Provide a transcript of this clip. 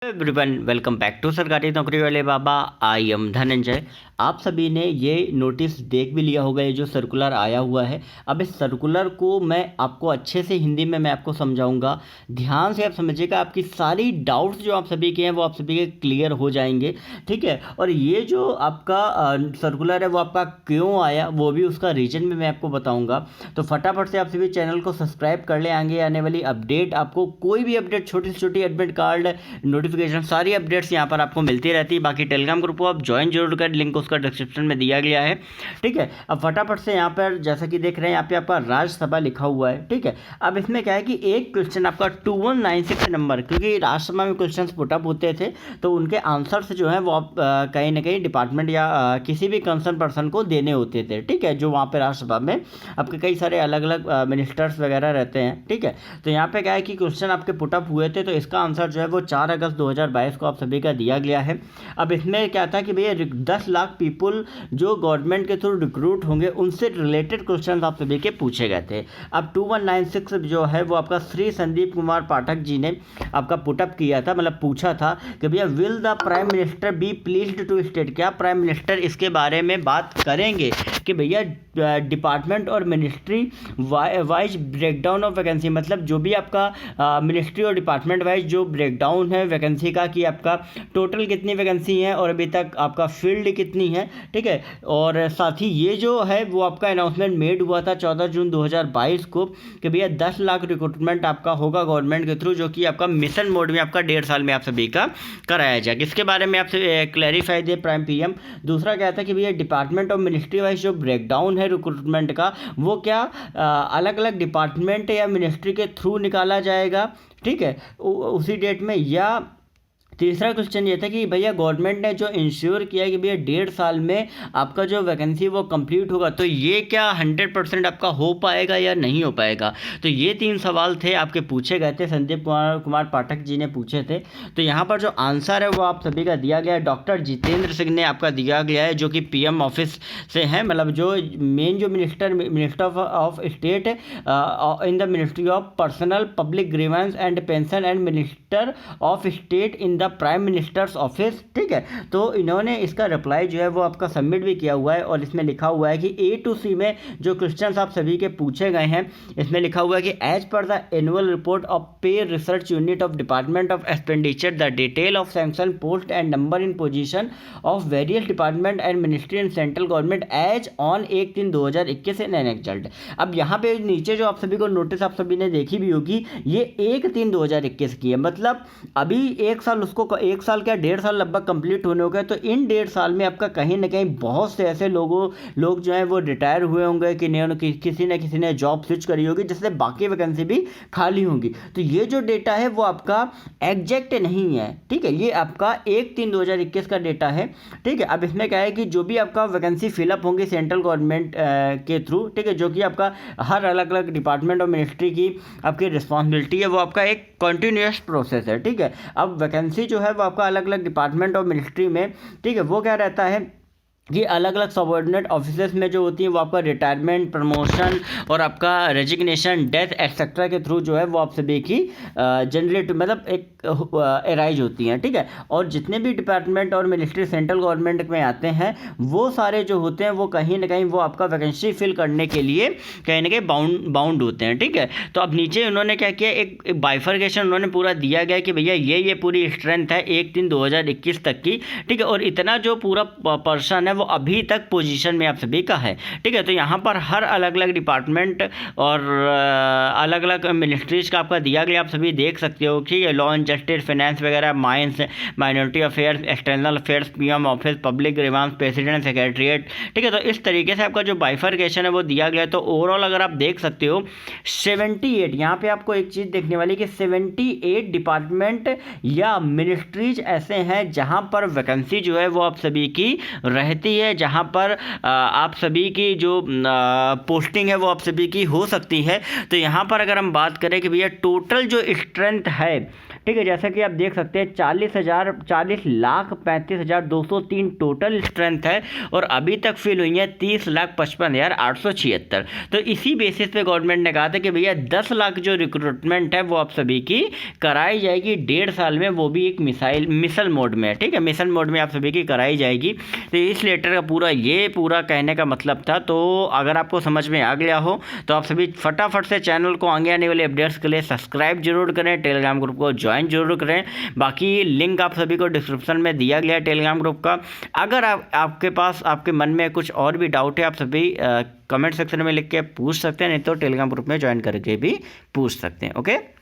Everyone welcome back to सरकारी नौकरी वाले बाबा। I am Dhananjay. आप सभी ने ये नोटिस देख भी लिया होगा, ये जो सर्कुलर आया हुआ है। अब इस सर्कुलर को मैं आपको अच्छे से हिंदी में मैं आपको समझाऊंगा, ध्यान से आप समझिएगा। आपकी सारी डाउट्स जो आप सभी के हैं वो आप सभी के क्लियर हो जाएंगे, ठीक है। और ये जो आपका सर्कुलर है वो आपका क्यों आया वो भी उसका रीजन भी मैं आपको बताऊँगा। तो फटाफट से आप सभी चैनल को सब्सक्राइब कर लें। आगे आने वाली अपडेट, आपको कोई भी अपडेट, छोटी से छोटी एडमिट कार्ड नोटिफिकेशन, सारी अपडेट्स यहाँ पर आपको मिलती रहती है। बाकी टेलीग्राम ग्रुप को आप ज्वाइन जरूर कर, लिंक उसका डिस्क्रिप्शन में दिया गया है, ठीक है। अब फटाफट से यहाँ पर जैसा कि देख रहे हैं यहाँ पे आपका राज्यसभा लिखा हुआ है, ठीक है। अब इसमें क्या है कि एक क्वेश्चन आपका 2196 नंबर, क्योंकि राज्यसभा में क्वेश्चन पुटअप होते थे तो उनके आंसर्स जो है वो आप कहीं ना कहीं डिपार्टमेंट या किसी भी कंसर्न पर्सन को देने होते थे, ठीक है। जो वहाँ पे राज्यसभा में आपके कई सारे अलग अलग मिनिस्टर्स वगैरह रहते हैं, ठीक है। तो यहाँ पे क्या है कि क्वेश्चन आपके पुटअप हुए थे, तो इसका आंसर जो है वो 4 अगस्त 2022 को आप सभी का दिया गया है। अब इसमें क्या था कि भैया 10 लाख पीपल जो गवर्नमेंट के थ्रू रिक्रूट होंगे उनसे रिलेटेड क्वेश्चन आप सभी के पूछे गए थे। अब 2196 जो है वो आपका श्री संदीप कुमार पाठक जी ने आपका पुटअप किया था, मतलब पूछा था कि भैया will the Prime Minister be pleased to state, क्या प्राइम मिनिस्टर इसके बारे में बात करेंगे कि भैया डिपार्टमेंट और ministry wise breakdown of vacancy, मतलब जो भी आपका मिनिस्ट्री और डिपार्टमेंट वाइज जो ब्रेकडाउन है वैकेंसी का, कि आपका टोटल कितनी वैकेंसी है और अभी तक आपका फील्ड कितनी है, ठीक है। और साथ ही ये जो है वो आपका अनाउंसमेंट मेड हुआ था 14 जून 2022 को कि भैया 10 लाख रिक्रूटमेंट आपका होगा गवर्नमेंट के थ्रू, जो कि आपका मिशन मोड में आपका 1.5 साल में आप सभी का कराया जाएगा। इसके बारे में आपसे क्लैरिफाई दे प्राइम पीएम। दूसरा क्या था कि भैया डिपार्टमेंट और मिनिस्ट्री वाइज जो ब्रेकडाउन है रिक्रूटमेंट का वो क्या अलग अलग डिपार्टमेंट या मिनिस्ट्री के थ्रू निकाला जाएगा, ठीक है, उसी डेट में। या तीसरा क्वेश्चन ये था कि भैया गवर्नमेंट ने जो इंश्योर किया कि भैया 1.5 साल में आपका जो वैकेंसी वो कंप्लीट होगा, तो ये क्या 100% आपका हो पाएगा या नहीं हो पाएगा। तो ये 3 सवाल थे आपके पूछे गए थे, संदीप कुमार पाठक जी ने पूछे थे। तो यहाँ पर जो आंसर है वो आप सभी का दिया गया है, डॉक्टर जितेंद्र सिंह ने आपका दिया गया है, जो कि पीएम ऑफिस से हैं, मतलब जो मेन जो minister of state in the ministry of personnel public grievance and pension and minister of state in the prime minister's office, ठीक है। तो इन्होंने इसका रिप्लाई जो है वो आपका सबमिट भी किया हुआ है, और इसमें लिखा हुआ है कि A to C में जो क्वेश्चंस आप सभी के पूछे गए हैं, इसमें लिखा हुआ है कि as per the annual report of pay research unit of department of expenditure the detail of sanction post and number in position of various department and ministry in central government as on 1/3/2021 in annexed. अब यहाँ पे नीचे जो आप सभी को notice आप सभी ने देखी भी होगी, ये 1/3/2021 की है, मतलब अभी 1 साल उसको 1 साल क्या 1.5 साल लगभग कंप्लीट होने हो गए। तो इन 1.5 साल में आपका कहीं ना कहीं बहुत से ऐसे लोग जो हैं वो रिटायर हुए होंगे कि किसी न किसी ने जॉब स्विच करी होगी, जिससे बाकी वैकेंसी भी खाली होंगी। तो ये जो डेटा है वो आपका एग्जैक्ट नहीं है, ठीक है, ये आपका 1/3/2021 का डेटा है, ठीक है। अब इसमें क्या है कि जो भी आपका वैकेंसी फिलअप होंगी सेंट्रल गवर्नमेंट के थ्रू, ठीक है, जो कि आपका हर अलग अलग डिपार्टमेंट और मिनिस्ट्री की आपकी रिस्पॉन्सिबिलिटी है, वो आपका एक कंटिन्यूस प्रोसेस है, ठीक है। अब वैकेंसी जो है वो आपका अलग अलग डिपार्टमेंट और मिनिस्ट्री में, ठीक है, वो क्या रहता है कि अलग अलग सबऑर्डिनेट ऑफिसर्स में जो होती है वो आपका रिटायरमेंट, प्रमोशन और आपका रेजिग्नेशन, डेथ एक्सेट्रा के थ्रू जो है वो आप सभी की जनरेट, मतलब एक अराइज होती हैं, ठीक है। और जितने भी डिपार्टमेंट और मिनिस्ट्री सेंट्रल गवर्नमेंट में आते हैं वो सारे जो होते हैं वो कहीं ना कहीं वो आपका वैकेंसी फिल करने के लिए कहीं ना कहीं बाउंड होते हैं, ठीक है। तो अब नीचे उन्होंने क्या किया, एक बाइफर्केशन उन्होंने पूरा दिया गया कि भैया ये पूरी स्ट्रेंथ है 1/3/2021 तक की, ठीक है। और इतना जो पूरा पर्सन है वो अभी तक पोजीशन में आप सभी का है, ठीक है। तो यहाँ पर हर अलग अलग डिपार्टमेंट और अलग अलग मिनिस्ट्रीज का आपका दिया गया, आप सभी देख सकते हो कि लॉ एंड जस्टिस, फाइनेंस वगैरह, mines, minority affairs, external affairs, PM office, public grievance, president, secretariat, ठीक है। तो इस तरीके से आपका जो बाइफर्केशन है वो दिया गया है। तो ओवरऑल अगर आप देख सकते हो 78, यहाँ पे आपको एक चीज़ देखने वाली कि 78 डिपार्टमेंट या मिनिस्ट्रीज ऐसे हैं जहाँ पर वैकेंसी जो है वो आप सभी की रहती है, जहां पर आप सभी की जो पोस्टिंग है वो आप सभी की हो सकती है। तो यहां पर अगर हम बात करें कि भैया टोटल जो स्ट्रेंथ है, ठीक है। जैसा कि आप देख सकते हैं 40,35,203 टोटल स्ट्रेंथ है और अभी तक फिल हुई है 30,55,876। तो इसी बेसिस पे गवर्नमेंट ने कहा था कि भैया 10 लाख जो रिक्रूटमेंट है वो आप सभी की कराई जाएगी 1.5 साल में, वो भी एक मिसल मोड में है। ठीक है, मिशन मोड में आप सभी की कराई जाएगी। तो इस लेटर का पूरा कहने का मतलब था। तो अगर आपको समझ में आ गया हो तो आप सभी फटाफट से चैनल को आगे आने वाले अपडेट्स के लिए सब्सक्राइब जरूर करें, टेलीग्राम ग्रुप को ज्वाइन जरूर करें। बाकी लिंक आप सभी को डिस्क्रिप्शन में दिया गया है टेलीग्राम ग्रुप का। अगर आपके पास आपके मन में कुछ और भी डाउट है आप सभी कमेंट सेक्शन में लिख के पूछ सकते हैं, नहीं तो टेलीग्राम ग्रुप में ज्वाइन करके भी पूछ सकते हैं। ओके।